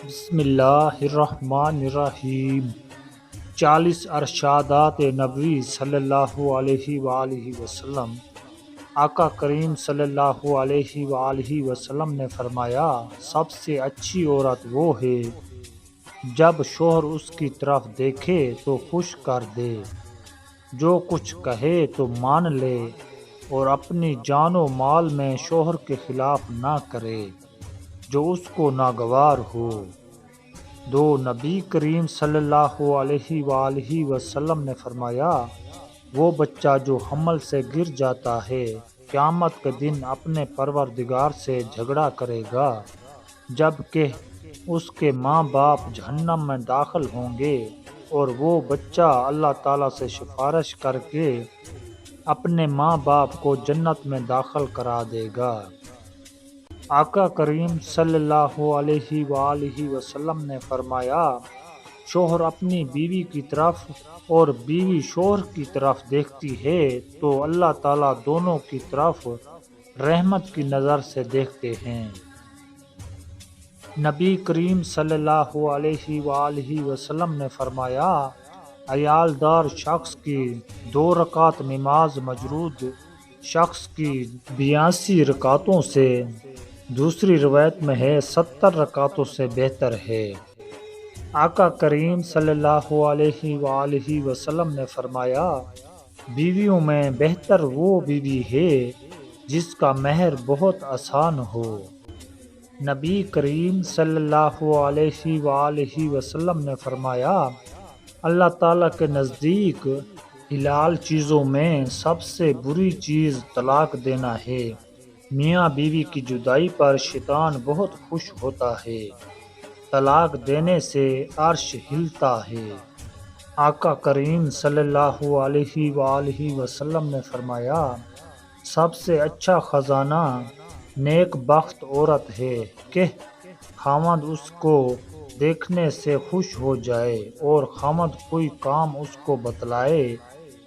بسم اللہ الرحمن الرحیم 40 ارشادات نبوی صلی اللہ علیہ وآلہ وسلم۔ آقا کریم صلی اللہ علیہ وآلہ وسلم نے فرمایا، سب سے اچھی عورت وہ ہے جب شوہر اس کی طرف دیکھے تو خوش کر دے، جو کچھ کہے تو مان لے اور اپنی جان و مال میں شوہر کے خلاف نہ کرے جو اس کو ناگوار ہو۔ دو، نبی کریم صلی اللہ علیہ وآلہ وسلم نے فرمایا، وہ بچہ جو حمل سے گر جاتا ہے قیامت کے دن اپنے پروردگار سے جھگڑا کرے گا، جبکہ اس کے ماں باپ جہنم میں داخل ہوں گے، اور وہ بچہ اللہ تعالیٰ سے سفارش کر کے اپنے ماں باپ کو جنت میں داخل کرا دے گا۔ آقا کریم صلی اللہ علیہ وآلہ وسلم نے فرمایا، شوہر اپنی بیوی کی طرف اور بیوی شوہر کی طرف دیکھتی ہے تو اللہ تعالیٰ دونوں کی طرف رحمت کی نظر سے دیکھتے ہیں۔ نبی کریم صلی اللہ علیہ وآلہ وسلم نے فرمایا، عیالدار شخص کی 2 رکعت نماز مجرود شخص کی 82 رکعتوں سے، دوسری روایت میں ہے 70 رکعتوں سے بہتر ہے۔ آقا کریم صلی اللہ علیہ وآلہ وسلم نے فرمایا، بیویوں میں بہتر وہ بیوی ہے جس کا مہر بہت آسان ہو۔ نبی کریم صلی اللہ علیہ وآلہ وسلم نے فرمایا، اللہ تعالیٰ کے نزدیک حلال چیزوں میں سب سے بری چیز طلاق دینا ہے۔ میاں بیوی کی جدائی پر شیطان بہت خوش ہوتا ہے، طلاق دینے سے عرش ہلتا ہے۔ آقا کریم صلی اللہ علیہ وآلہ وسلم نے فرمایا، سب سے اچھا خزانہ نیک بخت عورت ہے کہ خاوند اس کو دیکھنے سے خوش ہو جائے اور خاوند کوئی کام اس کو بتلائے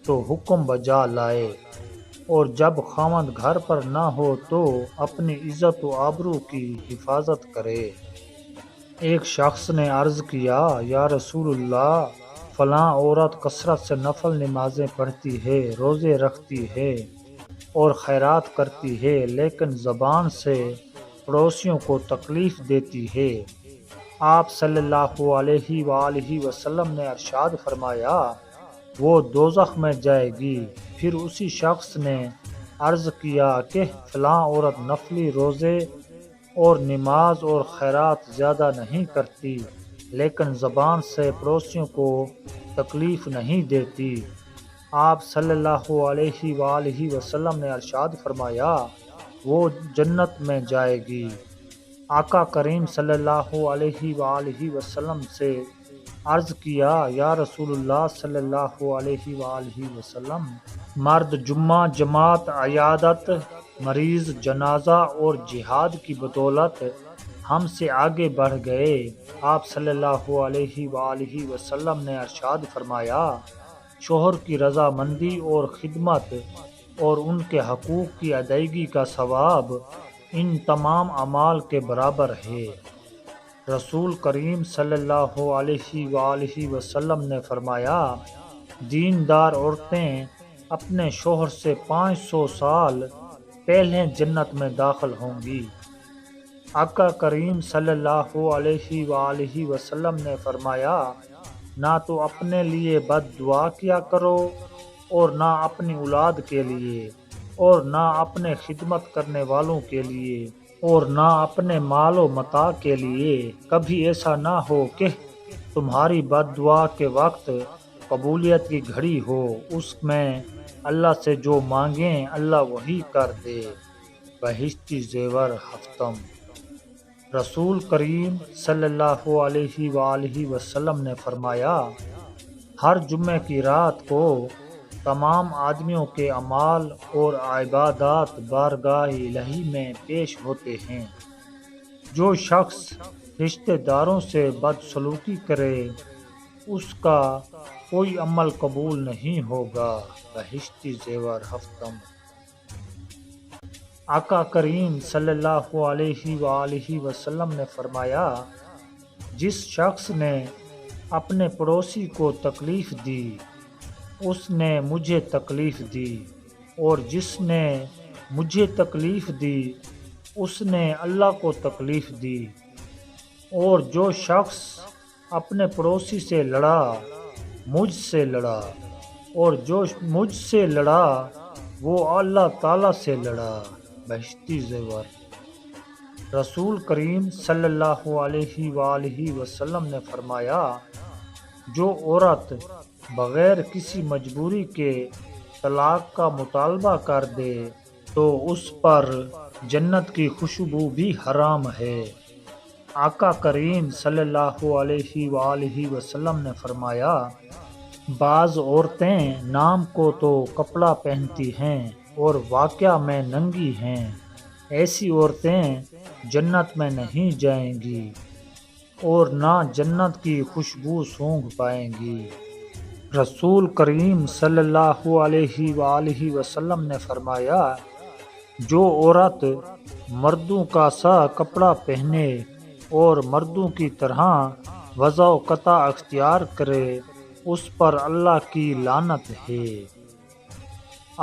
تو حکم بجا لائے، اور جب خاوند گھر پر نہ ہو تو اپنی عزت و آبرو کی حفاظت کرے۔ ایک شخص نے عرض کیا، یا رسول اللہ، فلاں عورت کثرت سے نفل نمازیں پڑھتی ہے، روزے رکھتی ہے اور خیرات کرتی ہے، لیکن زبان سے پڑوسیوں کو تکلیف دیتی ہے۔ آپ صلی اللہ علیہ وآلہ وسلم نے ارشاد فرمایا، وہ دوزخ میں جائے گی۔ پھر اسی شخص نے عرض کیا کہ فلاں عورت نفلی روزے اور نماز اور خیرات زیادہ نہیں کرتی، لیکن زبان سے پڑوسیوں کو تکلیف نہیں دیتی۔ آپ صلی اللہ علیہ وآلہ وسلم نے ارشاد فرمایا، وہ جنت میں جائے گی۔ آقا کریم صلی اللہ علیہ وآلہ وسلم سے عرض کیا، یا رسول اللہ صلی اللہ علیہ وآلہ وسلم، مرد جمعہ جماعت، عیادت مریض، جنازہ اور جہاد کی بدولت ہم سے آگے بڑھ گئے۔ آپ صلی اللہ علیہ وآلہ وسلم نے ارشاد فرمایا، شوہر کی رضامندی اور خدمت اور ان کے حقوق کی ادائیگی کا ثواب ان تمام اعمال کے برابر ہے۔ رسول کریم صلی اللہ علیہ وآلہ وسلم نے فرمایا، دیندار عورتیں اپنے شوہر سے 500 سال پہلے جنت میں داخل ہوں گی۔ آقا کریم صلی اللہ علیہ وآلہ وسلم نے فرمایا، نہ تو اپنے لیے بد دعا کیا کرو اور نہ اپنی اولاد کے لیے، اور نہ اپنے خدمت کرنے والوں کے لیے، اور نہ اپنے مال و متاع کے لیے۔ کبھی ایسا نہ ہو کہ تمہاری بد دعا کے وقت قبولیت کی گھڑی ہو، اس میں اللہ سے جو مانگیں اللہ وہی کر دے۔ بہشتی زیور ہفتم۔ رسول کریم صلی اللہ علیہ وآلہ وسلم نے فرمایا، ہر جمعے کی رات کو تمام آدمیوں کے اعمال اور عبادات بارگاہ الہی میں پیش ہوتے ہیں۔ جو شخص رشتہ داروں سے بدسلوکی کرے اس کا کوئی عمل قبول نہیں ہوگا۔ بہشتی زیور ہفتم۔ آقا کریم صلی اللہ علیہ وآلہ وسلم نے فرمایا، جس شخص نے اپنے پڑوسی کو تکلیف دی اس نے مجھے تکلیف دی، اور جس نے مجھے تکلیف دی اس نے اللہ کو تکلیف دی، اور جو شخص اپنے پڑوسی سے لڑا مجھ سے لڑا، اور جو مجھ سے لڑا وہ اللہ تعالیٰ سے لڑا۔ بہشتی زیور۔ رسول کریم صلی اللہ علیہ وآلہ وسلم نے فرمایا، جو عورت بغیر کسی مجبوری کے طلاق کا مطالبہ کر دے تو اس پر جنت کی خوشبو بھی حرام ہے۔ آقا کریم صلی اللہ علیہ وآلہ وسلم نے فرمایا، بعض عورتیں نام کو تو کپڑا پہنتی ہیں اور واقعہ میں ننگی ہیں، ایسی عورتیں جنت میں نہیں جائیں گی اور نہ جنت کی خوشبو سونگھ پائیں گی۔ رسول کریم صلی اللہ علیہ وآلہ وسلم نے فرمایا، جو عورت مردوں کا سا کپڑا پہنے اور مردوں کی طرح وضع و قطع اختیار کرے اس پر اللہ کی لعنت ہے۔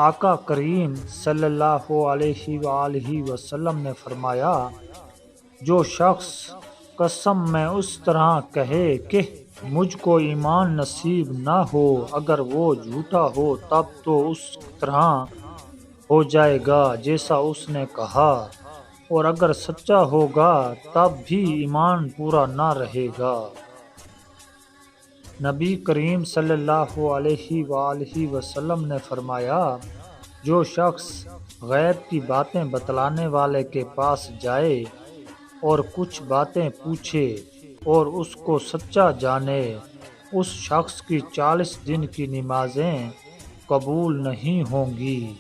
آقا کریم صلی اللہ علیہ وآلہ وسلم نے فرمایا، جو شخص قسم میں اس طرح کہے کہ مجھ کو ایمان نصیب نہ ہو، اگر وہ جھوٹا ہو تب تو اس طرح ہو جائے گا جیسا اس نے کہا، اور اگر سچا ہوگا تب بھی ایمان پورا نہ رہے گا۔ نبی کریم صلی اللہ علیہ وآلہ وسلم نے فرمایا، جو شخص غیب کی باتیں بتلانے والے کے پاس جائے اور کچھ باتیں پوچھے اور اس کو سچا جانے، اس شخص کی 40 دن کی نمازیں قبول نہیں ہوں گی۔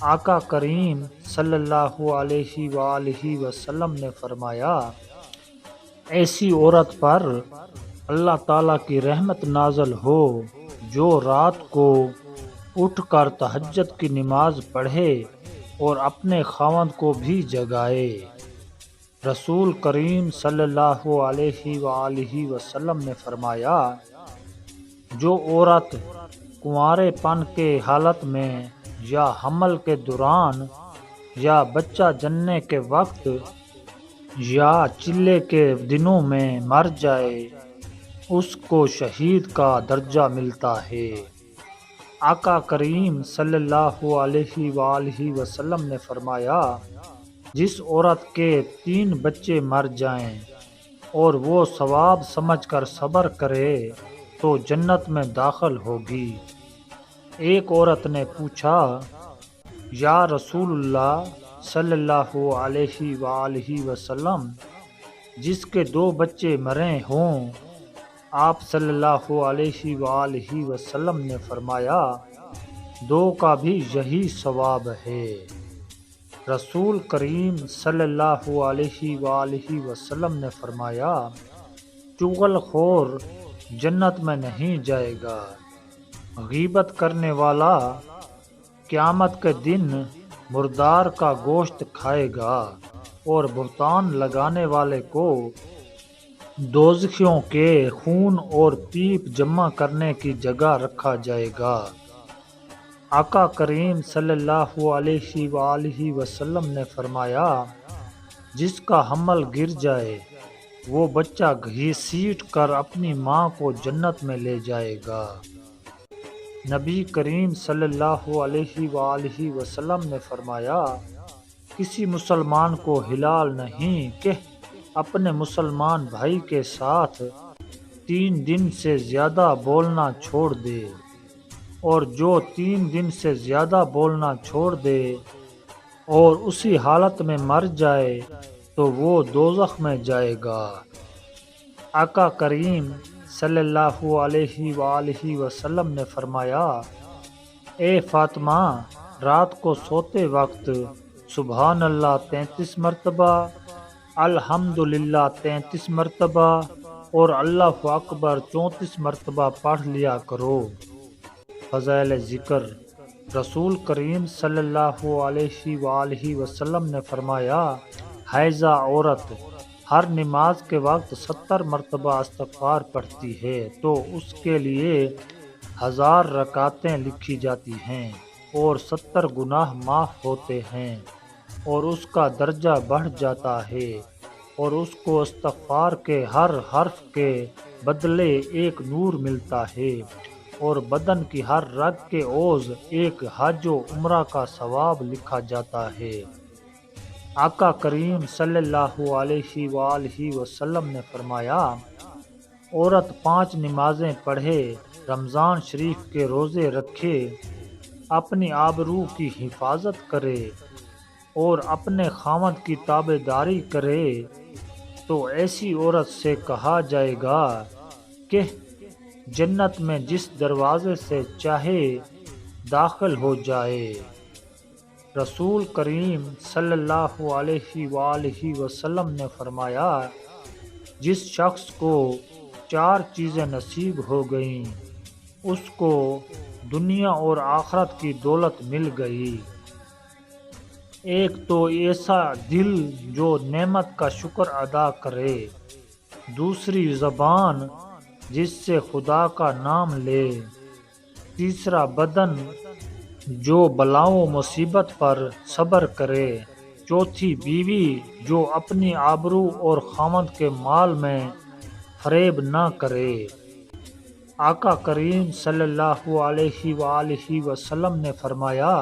آقا کریم صلی اللہ علیہ وآلہ وسلم نے فرمایا، ایسی عورت پر اللہ تعالیٰ کی رحمت نازل ہو جو رات کو اٹھ کر تہجد کی نماز پڑھے اور اپنے خاوند کو بھی جگائے۔ رسول کریم صلی اللہ علیہ وآلہ وسلم نے فرمایا، جو عورت کنوارے پن کے حالت میں یا حمل کے دوران یا بچہ جننے کے وقت یا چلے کے دنوں میں مر جائے اس کو شہید کا درجہ ملتا ہے۔ آقا کریم صلی اللہ علیہ وآلہ وسلم نے فرمایا، جس عورت کے 3 بچے مر جائیں اور وہ ثواب سمجھ کر صبر کرے تو جنت میں داخل ہوگی۔ ایک عورت نے پوچھا، یا رسول اللہ صلی اللہ علیہ وآلہ وسلم، جس کے 2 بچے مرے ہوں؟ آپ صلی اللہ علیہ وآلہ وسلم نے فرمایا، 2 کا بھی یہی ثواب ہے۔ رسول کریم صلی اللہ علیہ وآلہ وسلم نے فرمایا، چغل خور جنت میں نہیں جائے گا۔ غیبت کرنے والا قیامت کے دن مردار کا گوشت کھائے گا، اور بہتان لگانے والے کو دوزخیوں کے خون اور پیپ جمع کرنے کی جگہ رکھا جائے گا۔ آقا کریم صلی اللہ علیہ وآلہ وسلم نے فرمایا، جس کا حمل گر جائے وہ بچہ گھسیٹ کر اپنی ماں کو جنت میں لے جائے گا۔ نبی کریم صلی اللہ علیہ وآلہ وسلم نے فرمایا، کسی مسلمان کو حلال نہیں کہ اپنے مسلمان بھائی کے ساتھ 3 دن سے زیادہ بولنا چھوڑ دے، اور جو 3 دن سے زیادہ بولنا چھوڑ دے اور اسی حالت میں مر جائے تو وہ دوزخ میں جائے گا۔ آقا کریم صلی اللہ علیہ وآلہ وسلم نے فرمایا، اے فاطمہ، رات کو سوتے وقت سبحان اللہ 33 مرتبہ، الحمدللہ 33 مرتبہ اور اللہ اکبر 34 مرتبہ پڑھ لیا کرو۔ فضائل ذکر۔ رسول کریم صلی اللہ علیہ وآلہ وسلم نے فرمایا، حائضہ عورت ہر نماز کے وقت 70 مرتبہ استغفار پڑھتی ہے تو اس کے لیے 1000 رکعتیں لکھی جاتی ہیں اور 70 گناہ معاف ہوتے ہیں اور اس کا درجہ بڑھ جاتا ہے اور اس کو استغفار کے ہر حرف کے بدلے ایک نور ملتا ہے اور بدن کی ہر رگ کے عوض ایک حج و عمرہ کا ثواب لکھا جاتا ہے۔ آقا کریم صلی اللہ علیہ وآلہ وسلم نے فرمایا، عورت 5 نمازیں پڑھے، رمضان شریف کے روزے رکھے، اپنی آبرو کی حفاظت کرے اور اپنے خاوند کی تابع داری کرے تو ایسی عورت سے کہا جائے گا کہ جنت میں جس دروازے سے چاہے داخل ہو جائے۔ رسول کریم صلی اللہ علیہ وآلہ وسلم نے فرمایا، جس شخص کو 4 چیزیں نصیب ہو گئیں اس کو دنیا اور آخرت کی دولت مل گئی۔ ایک تو ایسا دل جو نعمت کا شکر ادا کرے، دوسری زبان جس سے خدا کا نام لے، تیسرا بدن جو بلاؤں مصیبت پر صبر کرے، چوتھی بیوی جو اپنی آبرو اور خاوند کے مال میں فریب نہ کرے۔ آقا کریم صلی اللہ علیہ وآلہ وسلم نے فرمایا،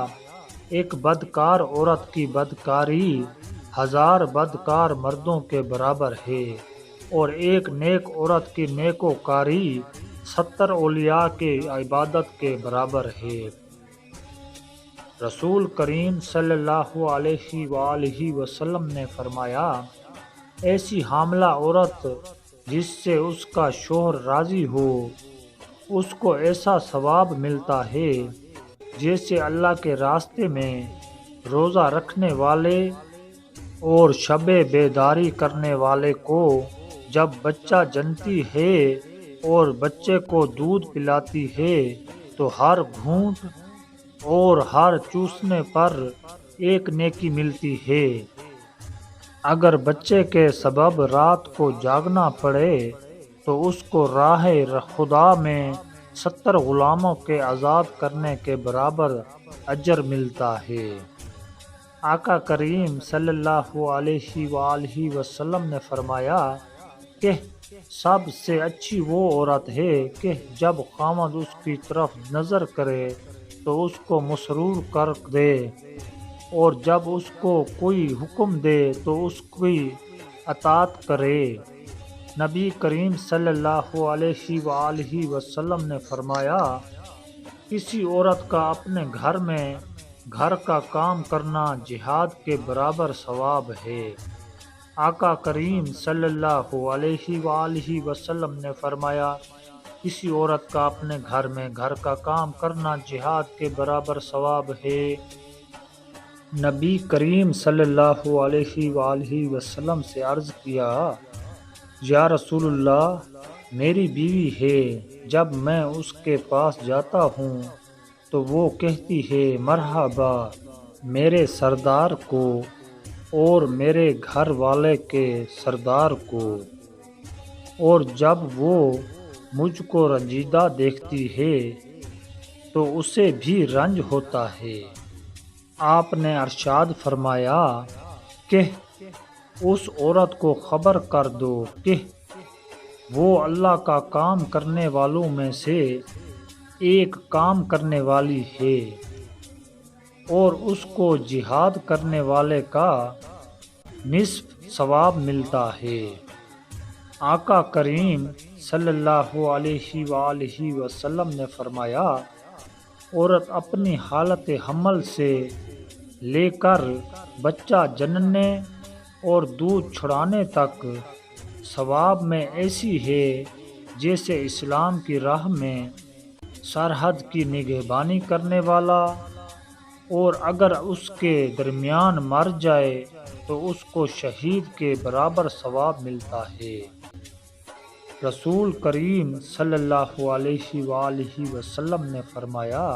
ایک بدکار عورت کی بدکاری 1000 بدکار مردوں کے برابر ہے اور ایک نیک عورت کی نیکوکاری 70 اولیاء کی عبادت کے برابر ہے۔ رسول کریم صلی اللہ علیہ وآلہ وسلم نے فرمایا، ایسی حاملہ عورت جس سے اس کا شوہر راضی ہو، اس کو ایسا ثواب ملتا ہے جیسے اللہ کے راستے میں روزہ رکھنے والے اور شب بیداری کرنے والے کو جب بچہ جنتی ہے اور بچے کو دودھ پلاتی ہے تو ہر گھونٹ اور ہر چوسنے پر ایک نیکی ملتی ہے۔ اگر بچے کے سبب رات کو جاگنا پڑے تو اس کو راہ خدا میں 70 غلاموں کے آزاد کرنے کے برابر اجر ملتا ہے۔ آقا کریم صلی اللہ علیہ وآلہ وسلم نے فرمایا کہ سب سے اچھی وہ عورت ہے کہ جب خاوند اس کی طرف نظر کرے تو اس کو مسرور کر دے اور جب اس کو کوئی حکم دے تو اس کی اطاعت کرے۔ نبی کریم صلی اللہ علیہ وآلہ وسلم نے فرمایا، کسی عورت کا اپنے گھر میں گھر کا کام کرنا جہاد کے برابر ثواب ہے۔ آقا کریم صلی اللہ علیہ وآلہ وسلم نے فرمایا، کسی عورت کا اپنے گھر میں گھر کا کام کرنا جہاد کے برابر ثواب ہے۔ نبی کریم صلی اللہ علیہ وآلہ وسلم سے عرض کیا، یا رسول اللہ، میری بیوی ہے، جب میں اس کے پاس جاتا ہوں تو وہ کہتی ہے مرحبا میرے سردار کو اور میرے گھر والے کے سردار کو، اور جب وہ مجھ کو رنجیدہ دیکھتی ہے تو اسے بھی رنج ہوتا ہے۔ آپ نے ارشاد فرمایا کہ اس عورت کو خبر کر دو کہ وہ اللہ کا کام کرنے والوں میں سے ایک کام کرنے والی ہے اور اس کو جہاد کرنے والے کا نصف ثواب ملتا ہے۔ آقا کریم صلی اللہ علیہ وآلہ وسلم نے فرمایا، عورت اپنی حالت حمل سے لے کر بچہ جننے اور دودھ چھڑانے تک ثواب میں ایسی ہے جیسے اسلام کی راہ میں سرحد کی نگہبانی کرنے والا، اور اگر اس کے درمیان مر جائے تو اس کو شہید کے برابر ثواب ملتا ہے۔ رسول کریم صلی اللہ علیہ وآلہ وسلم نے فرمایا،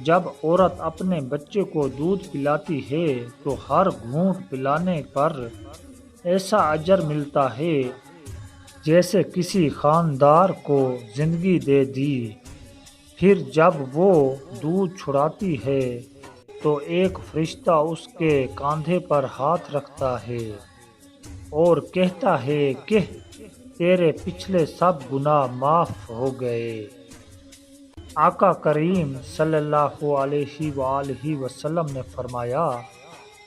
جب عورت اپنے بچے کو دودھ پلاتی ہے تو ہر گھونٹ پلانے پر ایسا اجر ملتا ہے جیسے کسی خاندار کو زندگی دے دی۔ پھر جب وہ دودھ چھڑاتی ہے تو ایک فرشتہ اس کے کاندھے پر ہاتھ رکھتا ہے اور کہتا ہے کہ تیرے پچھلے سب گناہ معاف ہو گئے۔ آقا کریم صلی اللہ علیہ وآلہ وسلم نے فرمایا،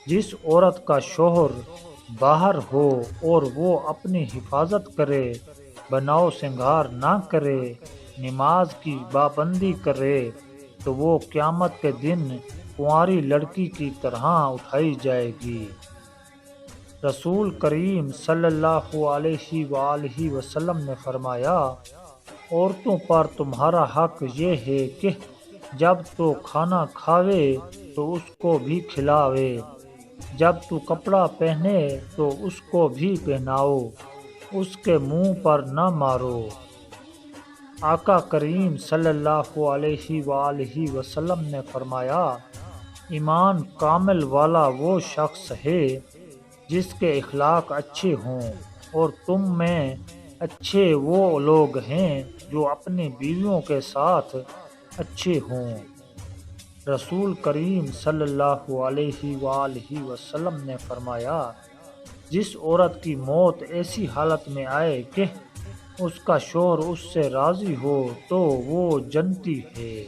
جس عورت کا شوہر باہر ہو اور وہ اپنی حفاظت کرے، بناؤ سنگار نہ کرے، نماز کی پابندی کرے، تو وہ قیامت کے دن کنواری لڑکی کی طرح اٹھائی جائے گی۔ رسول کریم صلی اللہ علیہ وآلہ وسلم نے فرمایا، عورتوں پر تمہارا حق یہ ہے کہ جب تو کھانا کھاوے تو اس کو بھی کھلاوے، جب تو کپڑا پہنے تو اس کو بھی پہناؤ، اس کے منہ پر نہ مارو۔ آقا کریم صلی اللہ علیہ وآلہ وسلم نے فرمایا، ایمان کامل والا وہ شخص ہے جس کے اخلاق اچھے ہوں، اور تم میں اچھے وہ لوگ ہیں جو اپنی بیویوں کے ساتھ اچھے ہوں۔ رسول کریم صلی اللہ علیہ وآلہ وسلم نے فرمایا، جس عورت کی موت ایسی حالت میں آئے کہ اس کا شوہر اس سے راضی ہو تو وہ جنتی ہے۔